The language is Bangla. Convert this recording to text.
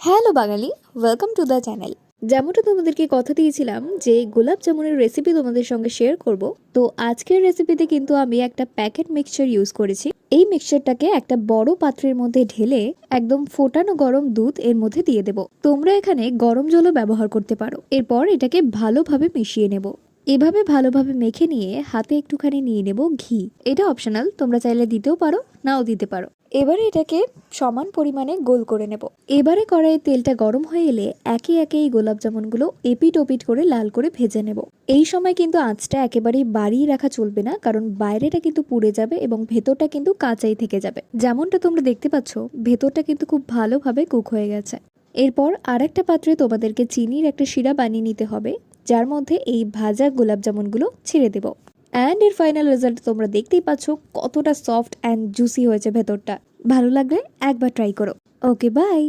Hello Bangali, welcome to the channel. যেমনটা তোমাদেরকে কথা দিয়েছিলাম যে গোলাপ জামুনের রেসিপি তোমাদের সঙ্গে শেয়ার করব, তো আজকের রেসিপিতে কিন্তু আমি একটা প্যাকেট মিক্সচার ইউজ করেছি। এই মিক্সচারটাকে একটা বড় পাত্রের মধ্যে ঢেলে একদম ফোটানো গরম দুধ এর মধ্যে দিয়ে দেব। তোমরা এখানে গরম জলও ব্যবহার করতে পারো। এরপর এটাকে ভালোভাবে মিশিয়ে নেব। এভাবে ভালোভাবে মেখে নিয়ে হাতে একটুখানি নিয়ে নেব ঘি। এটা অপশনাল, তোমরা চাইলে দিতেও পারো, নাও দিতে পারো। এবারে এটাকে সমান পরিমাণে গোল করে নেব। এবারে কড়াইয়ে তেলটা গরম হয়ে এলে একে একে এই গোলাপ জামুনগুলো এপিট ওপিট করে লাল করে ভেজে নেব। এই সময় কিন্তু আঁচটা একেবারেই বাড়িয়ে রাখা চলবে না, কারণ বাইরেটা কিন্তু পুড়ে যাবে এবং ভেতরটা কিন্তু কাঁচাই থেকে যাবে। যেমনটা তোমরা দেখতে পাচ্ছ, ভেতরটা কিন্তু খুব ভালোভাবে কুক হয়ে গেছে। এরপর আরেকটা পাত্রে তোমাদেরকে চিনির একটা শিরা বানিয়ে নিতে হবে, যার মধ্যে এই ভাজা গোলাপ জামুনগুলো ছেড়ে দেব। অ্যান্ড এর ফাইনাল রেজাল্ট তোমরা দেখতেই পাচ্ছ কতটা সফট অ্যান্ড জুসি হয়েছে ভেতরটা। ভালো লাগলে একবার ট্রাই করো। ওকে, বাই।